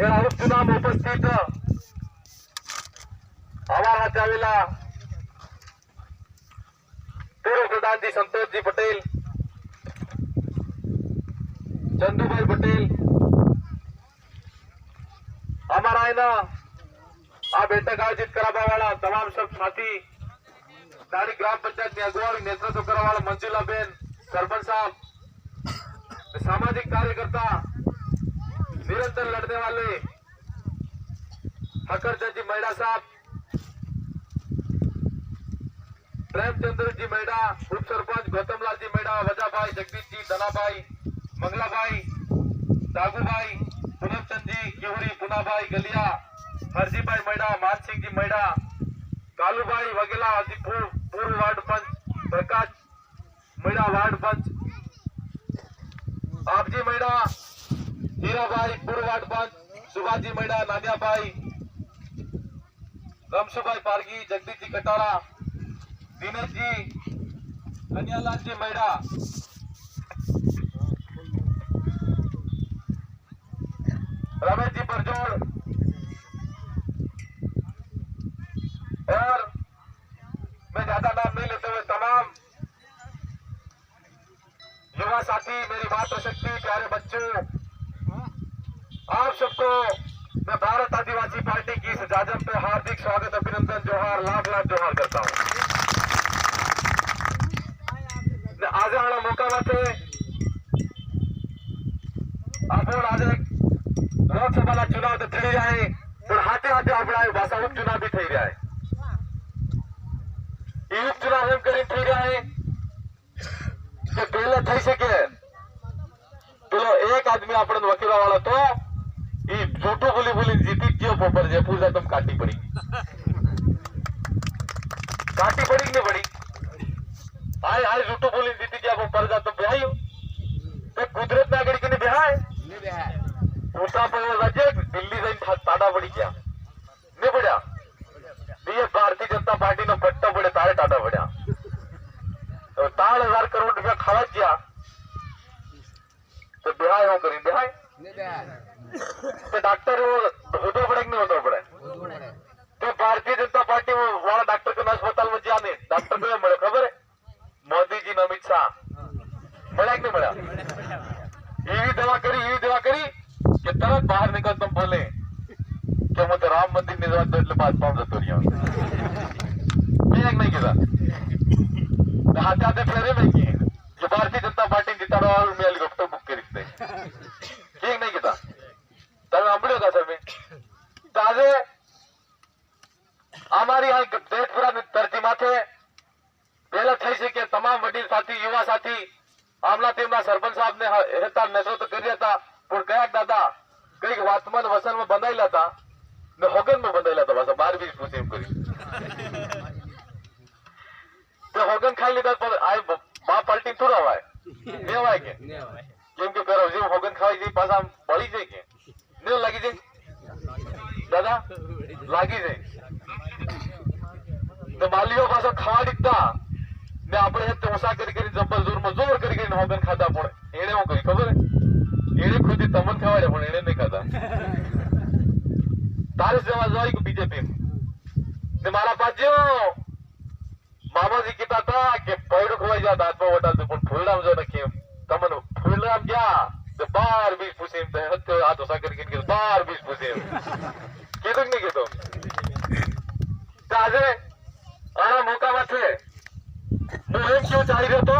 या उपचुनाव उपस्थित हमारा हाथ आवेला पूर्व प्रधान जी संतोष जी पटेल, चंदूभाई पटेल, हमारा है ना आ बैठक आयोजित करावा वाला तमाम सब साथी, नारी ग्राम पंचायत में अगुवाई नेतृत्व करने वाला मंजुला बेन, सरपंच साहब, सामाजिक कार्यकर्ता, निरंतर लड़ने वाले हकरचंद जी मैडा साहब, प्रेमचंद्र जी मैडा, उप सरपंच गौतमलाल जी मैडा, वजाभाई, जगदीश जी, दनाभाई, मंगलाभाई, दागूभाई, पूनमचंद जी केवरी, पुनाभाई गलिया, हरजीभाई मैडा, मानसिंह जी मैडा, कालूभाई वगेला, पूर्व वार्ड पंच प्रकाश मैडा, वार्ड पंच आपजी मैडा, हीराभाई पूर्व वार्ड पंच, सुभाजी मैडा, नानियाभाई, रमशुभाई पारगी, जगदीश जी कटारा, दिनेश जी, कन्यालाल जी मैडा, रमेश जी परजोड़ और मैं ज्यादा नाम नहीं लेते हुए तमाम युवा साथी, मेरी मातृशक्ति, प्यारे बच्चों, आप सबको मैं भारत आदिवासी पार्टी की इस जाजम पे हार्दिक स्वागत, अभिनंदन, जोहार, लाख लाख जोहार करता हूं। आज वाला मौका थे आपण आज लोकसभा चुनाव तो थी जाए हाथे हाथे अपना भाषा उपचुनाव भी थी जाए, उपचुनाव एम कर थी जाए कि पहले थी सके पेलो एक आदमी अपन वकीला वाला तो झूठू बोली बोली जीती गयो पोपर जे पूजा तुम काटी पड़ी कि नहीं पड़ी, आए आए झूठू बोली जीती गया वो पर जा तुम ब्याही हो तो कुदरत में आगे कि ब्याह है उठा पर राज्य दिल्ली जाइन ताड़ा पड़ी क्या नहीं पड़ा, ये भारतीय जनता पार्टी ने पट्टा पड़े तारे टाटा पड़ा तो 4,000 करोड़ रुपया खावा गया तो ब्याह हो करी ब्याह तो डॉक्टर होना पड़े नहीं होना पड़े तो भारतीय जनता पार्टी वाला डॉक्टर को अस्पताल में जाने डॉक्टर को मिले खबर है मोदी जी ने अमित शाह मिला कि नहीं मिला, ये दवा करी कि तरत बाहर निकल तुम बोले कि मुझे राम मंदिर निर्वात तो बात पाऊं जतो नहीं किया हाथे हाथे फेरे में की जो भारतीय जनता पार्टी जीता रहा मैं हेलीकॉप्टर बुक करी ठीक नहीं किया तब सांभळ्यो का सर में आज हमारी यहाँ देशपुरा धरती थे पहला थी सके तमाम वडील साथी, युवा साथी, आमला टीमना सरपंच साहब ने हेता नेतृत्व કર્યા હતા પણ કયાક દાદા કઈક વાતમાં વસન માં બંધાયેલા હતા ને હોગન માં બંધાયેલા હતા, બસ 12-20 પૂછે એમ કરી તો હોગન ખાઈ લીધા પર આ બાપ પાર્ટી થોડા આવાય ને આવાય કે કેમ કે કરો જેમ હોગન ખાઈ જઈ પાછા બળી જાય કે ને લાગી જાય દાદા લાગી જાય તો માલીઓ પાછો ખાવા દીધા ને આપણે હે તોસા કરી જબ્બર જોર માં જોર કરી હોગન ખાતા પણ એણે હું કરી ખબર એણે ખુદ તમન ખવાડે પણ એણે નહીં ખાતા તારે જવા જોઈ કે બીજેપી ને મારા પાછો મામાજી કીધા હતા કે પૈડો ખવાઈ જા દાંતમાં વટાલતો પણ ફૂલડામ જો ને કેમ તમને ફૂલડામ ગયા તો 12-20 પૂછે એમ તો આ તોસા કરી 12-20 પૂછે એમ કીધું કે નહીં કીધું તો આજે આના મોકામાં છે હું એમ ક્यों ચાલી રહ્યો તો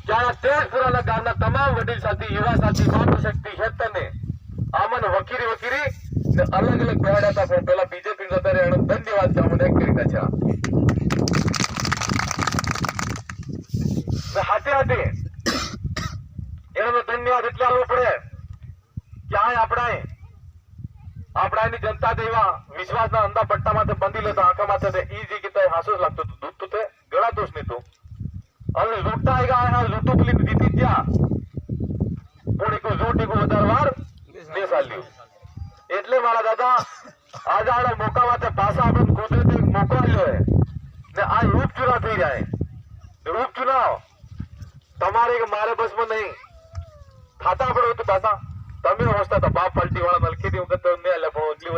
કે આ તેજપુરાના ગામના તમામ વડીલ સાથી, યુવા સાથી, માતૃશક્તિ હેતને આમન વકીરી ને અલગ અલગ બેહાડ્યા હતા પણ પેલા બીજેપી જતા રહ્યા એનો ધન્યવાદ છે અમને એક કરીને છે હાથે હાથે એનો ધન્યવાદ એટલે આલવો પડે કે આ આપણાની જનતા એવા વિશ્વાસના અંધા પટ્ટામાંથી બંધી લેતા આંખા માથે ઈ જે કીધા હાસો લાગતો દૂધ તો તે ગળા દોષ નહીં તું હવે લૂંટા આયા લૂંટું પેલી જીતી ગયા પણ એક જોટી કો વધારે વાર બે સાલ્યું એટલે મારા દાદા आज आड़ा मौका माते पासा अपन कुदरती मौका आयो है ने आ उपचुनाव થઈ જાય उपचुनाव તમારે કે મારે બસ માં નહીં થાતા પડે તો પાસા તમે હોસ્તા તો બાપ પલટી વાળા નલકી દી વખત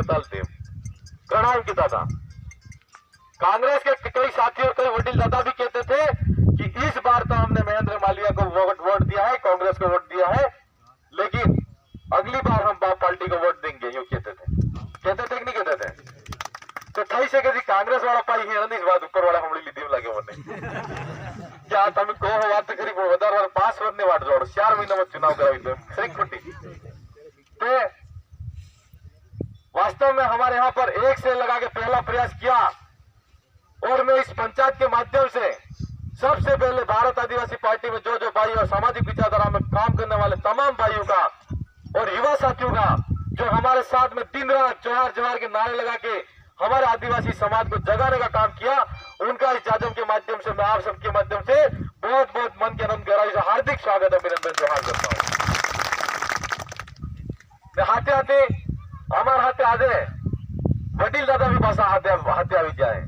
वटालते प्रणाम किया था। कांग्रेस के कई साथी और कई वडील दादा भी कहते थे कि इस बार तो हमने महेंद्र मालवीय को वोट दिया है, कांग्रेस को वोट दिया है, लेकिन अगली बार हम बाप पार्टी को वोट देंगे, यूं कहते थे कि नहीं कहते थे? तो थई से कभी कांग्रेस वाला पाई है नहीं, इस बात ऊपर वाला हमली लीधी लगे वने क्या તમે કહો વાત કરી પણ વધારે 5 વર્ષની વાટ જોડો 4 મહિનામાં ચુનાવ કરાવી દો ખરી ખોટી। तो वास्तव में हमारे यहाँ पर एक से लगा के पहला प्रयास किया और मैं इस पंचायत के माध्यम से सबसे पहले भारत आदिवासी पार्टी में जो भाई और सामाजिक विचारधारा में काम करने वाले तमाम भाइयों का और युवा साथियों का जो हमारे साथ में दिन रात जोहार जोहार के नारे लगा के हमारे आदिवासी समाज को जगाने का काम किया, उनका इस जाजम के माध्यम से मैं आप सबके माध्यम से बहुत बहुत मन के आनंद गहराई से हार्दिक स्वागत अभिनंदन जोहार करता हूँ। हाथे हाथे हमारे हाथे आज वडील दादा भी पासा हाथे આવી જાય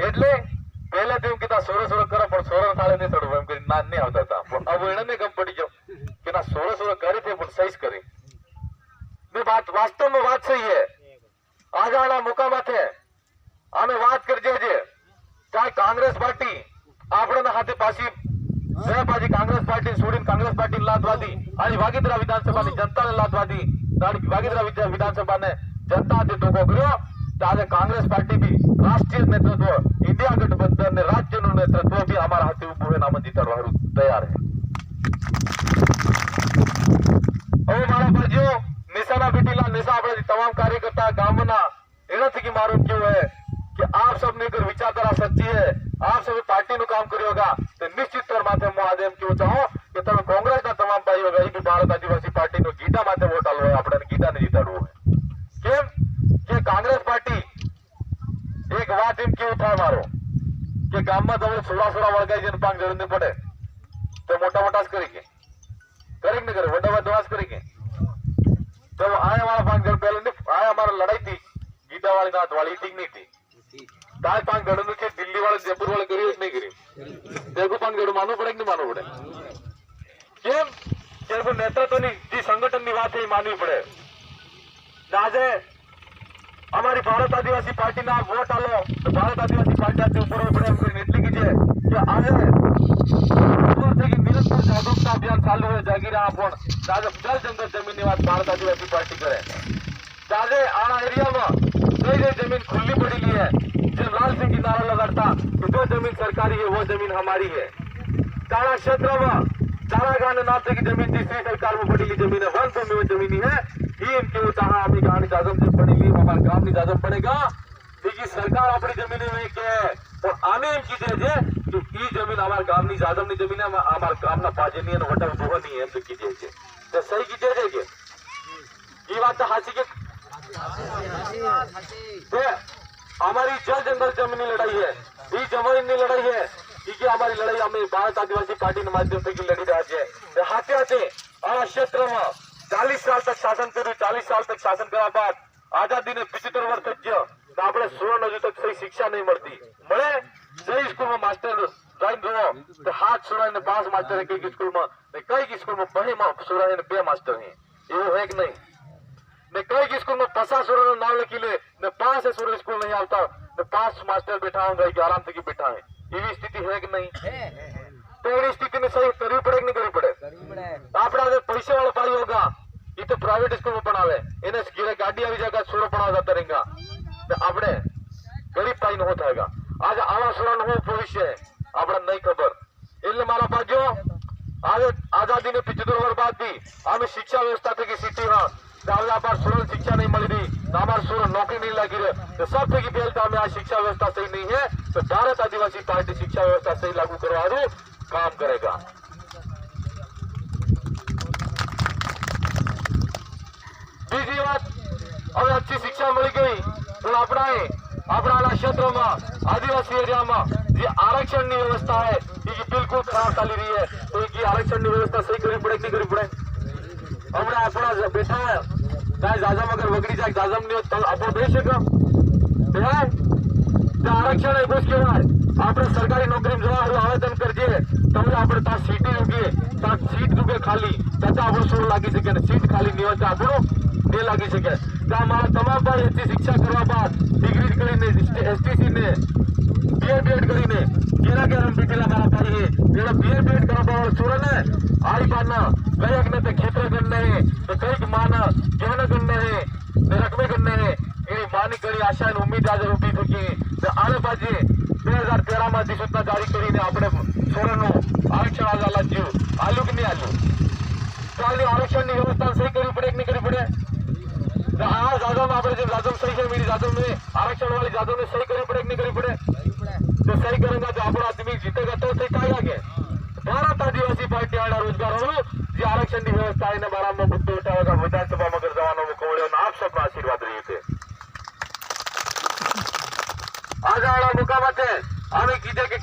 એટલે પહેલા તો એમ કીધા સોરો સોરો કરો પણ સોરો થાળે નહીં ચડવું એમ કરી ના નહીં આવતા હતા, પણ હવે એને ગમ પડી ગયો કે ના સોરો સોરો કરી थे પણ સही કરી। बात वास्तव में बात सही है। आजाना मुकामा थे आमे बात कर जे चाहे कांग्रेस पार्टी आपने हाथे पासी पाजी कांग्रेस पार्टी सोड़ी कांग्रेस पार्टी लादवादी आज वागीदरा विधानसभा जनता ने लादवादी वागीदरा विधानसभा ने जनता हाथे धोखो कर्यो। आज कांग्रेस पार्टी भी राष्ट्रीय नेतृत्व इंडिया गठबंधन ने राज्य नेतृत्व भी हमारा हाथे उभो है नाम जीतवाड़ू तैयार है। હવે મારા ભાઈઓ નિશાના બેટીલા નિશા આપણે તમામ કાર્યકર્ता ગામના એનાથી की मारू क्यों है कि आप सब ने अगर विचारधारा सच्ची है, आप सब पार्टी નું કામ કર્યો होगा तो निश्चित तौर माथे હું આજે એમ કહું ચાહું કે તમે કોંગ્રેસના તમામ ભાઈઓ होगा એ ભારત આદિવાસી પાર્ટીનો ગીતા માથે વોટ આલવો હોય, આપણે ગીતાને જીતાડવું હોય। કેમ કે કાંગ્રેસ પાર્ટી એક વાત એમ કેવું થાય મારો કે ગામમાં તમે સોડા સોડા વળગાઈ જઈને પાંચ જરૂર નહીં પડે તો મોટા મોટા જ કરી કે करे नहीं करे वडा वडवास करेंगे। तो आया हमारा 5 घर पहले नहीं आया हमारा लड़ाई थी गीता वाली नाथ वाली ठीक नहीं थी ताज 5 घरों में दिल्ली वाले जयपुर वाले करी नहीं करी देखो 5 घरों मानू पड़े नहीं मानू पड़े केम केवल नेतृत्व नहीं जी संगठन की बात है मानवी पड़े। आज हमारी भारत आदिवासी पार्टी ना वोट आलो तो भारत आदिवासी पार्टी आते ऊपर पड़े એટલી कीजिए कि आज निरंतर जागरूकता अभियान चालू है जागीरा आपण जल जंगल जमीन बात भारत आदिवासी पार्टी करे। ताजे आना एरिया में कई जमीन खुली पड़ी है जब लाल सिंह की नारा लगाता कि जो जमीन सरकारी है वो जमीन हमारी है। चारा क्षेत्र में चारा गाने नाते की जमीन तीसरी सरकार में पड़ी जमीन है वन भूमि में जमीन है ही इनके चाहा अपनी गानी जाजम जब पड़ी हमारे गांव नहीं जाजम पड़ेगा देखिए सरकार अपनी जमीन में के और आने एम कीजिए कि ई जमीन हमारे गांव नहीं जाजम नहीं जमीन है हमारे गांव ना पाजे नहीं है वटा दोह नहीं है एम तो कीजिए तो सही कीजिए ये बात तो हाथी के हमारी जल जंगल जमीनी लड़ाई है ये जमीनी लड़ाई है कि हमारी लड़ाई हमें भारत आदिवासी पार्टी के माध्यम से लड़ी रही है। हाथे हाथे आ क्षेत्र में 40 साल तक शासन कर 40 साल तक शासन करा बाद आजादी ने 75 वर्ष तक जो આપણે 16 હજુ તક સહી શિક્ષા નહીં મળતી મળે સહી સ્કૂલ માં માસ્ટર જાઈને જોવો તો હાથ સુરાઈને 5 માસ્ટર એક સ્કૂલ માં ને કઈ સ્કૂલ માં બહે સુરાઈને 2 માસ્ટર हैं એવું है कि नहीं ने कई स्कूल में 50 सुराનો नाम लिखी ले ने 5 से सुरा स्कूल नहीं आता ने 5 मास्टर बैठा होंगे कि आराम से की बैठा है ये स्थिति है कि नहीं तो ये स्थिति में सही करनी पड़े कि नहीं करनी पड़े। आपड़ा पैसे वाला पाई होगा ये तो प्राइवेट स्कूल में पढ़ावे इन्हें गाड़ी આવી जाएगा सुरा पढ़ा जाता रहेगा આપણે ગરીબ પાઈ નો થાયગા आज આવા સુરાનો હું ભવિષ્ય આપણે નહીં ખબર એટલે મારા ભાઈઓ आज आजादी ने 75 वर्ष बाद भी हमें शिक्षा व्यवस्था थी कि सिटी हाँ हमारे सुरल शिक्षा नहीं मिल रही हमारे सुरल नौकरी नहीं लगी रही तो सब थे कि पहले हमें आज शिक्षा व्यवस्था सही नहीं है तो भारत आदिवासी पार्टी शिक्षा व्यवस्था सही लागू करवा काम करेगा। बीजी बात अब अच्छी शिक्षा मिल गई तो अपना क्षेत्र में आदिवासी एरिया में जो आरक्षण की व्यवस्था है ये बिल्कुल खराब चली रही है तो ये आरक्षण की व्यवस्था सही करनी पड़े नहीं करनी पड़े। हमने अपना बैठा है चाहे जाजम अगर वगड़ी जाए जाजम नहीं हो तो आप दे सको आरक्षण है कुछ कहना है आप सरकारी नौकरी में जवा आवेदन करजे तब આપણે ત્યાં સીટ રૂકે ત્યાં સીટ રૂકે ખાલી ત્યાં આપણે સોર લાગી શકે ને સીટ ખાલી નહીં હોય આપણો નહીં લાગી શકે. ત્યાં અમારા તમામ ભાઈ એથી શિક્ષા કરવા બાદ ડિગ્રી કરીને એસટીસી ને બીએડ કરીને કેરા કેરમ बीटेला मारा पाई जेड़ा बीएड करबा वाला छोरा ने आई बाना कयक ने ते क्षेत्र करने है तो कईक माना ज्ञान करने है ने रकमे करने है एनी मानी करी आशा ने उम्मीद आज ઊભી થકી તો આને બાજી 2013 માં અધિસૂચના જારી કરીને આપણે છોરાનો આરક્ષણ આલા જીવ આલુ કે નહીં આલુ તો આલી આરક્ષણની વ્યવસ્થા સહી કરવી પડે કે નહીં કરવી પડે તો આ જાદવ આપણે જે જાદવ સહી છે मेरी जादव में आरक्षण वाली जादव ने सही करवी પડે કે નહીં કરવી પડે तो सही करेंगे तो अपना आदमी जीतेगा तो सही काय आगे भारत आदिवासी पार्टी आड़ा रोजगार हो जे आरक्षण की व्यवस्था है बारा में मुद्दे उठावेगा विधानसभा में जवानों में कोवड़े आप सबका आशीर्वाद रही थे आज आड़ा मुकामाते आम्ही कीधे के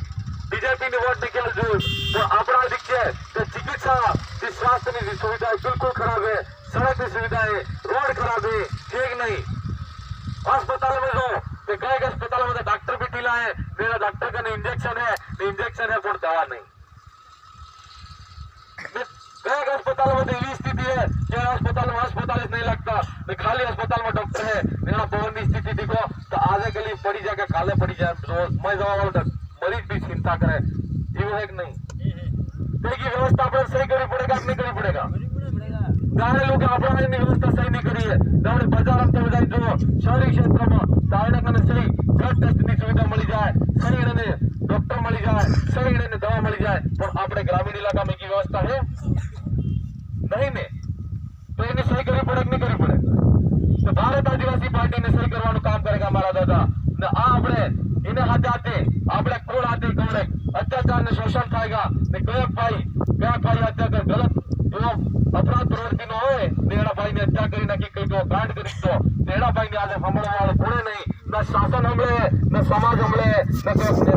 बीजेपी ने वोट निकाल जो तो अपना दिखे तो चिकित्सा की स्वास्थ्य की सुविधा बिल्कुल खराब है सड़क की सुविधा है रोड खराब है ठीक नहीं अस्पताल में जो तो कई अस्पताल में डॉक्टर भी ढीला है मेरा डॉक्टर का इंजेक्शन है पर दवा नहीं कई अस्पताल में एवी स्थिति है कि अस्पताल नहीं लगता तो खाली अस्पताल में डॉक्टर है मेरा भवन की स्थिति देखो तो आधे गली पड़ी जाए काले पड़ी जाए रोज मैं जवा मरीज भी चिंता करे ये है कि नहीं तो की व्यवस्था अपने सही करनी पड़ेगा नहीं करनी पड़ेगा गाने लोग अपना व्यवस्था सही नहीं करी है આપણે બજાર અંતર જો શહેરી ક્ષેત્રમાં તાયણકને સહી બ્લડ ટેસ્ટની સુવિધા મળી જાય સહી એને ડોક્ટર મળી જાય સહી એને દવા મળી જાય પણ આપણે ગ્રામીણ ઇલાકામાં की व्यवस्था है नहीं ने तो એને સહી કરવી પડે કે નહીં કરવી પડે તો ભારત આદિવાસી પાર્ટીને સહી કરવાનું કામ કરેगा મારા દાદા ને આ આપણે એને હાથે હાથે આપણે કોણ હાથે કોણ અત્યાચાર ને શોષણ થાયगा ને કયા ભાઈ અત્યાચાર ગલત જો अपराध प्रवृत्ति न होए नेड़ा भाई ने हत्या करी नाखी कई तो कांड करी तो नेड़ा भाई ने आज हमला वाले कोणे नहीं न शासन हमले न समाज हमले न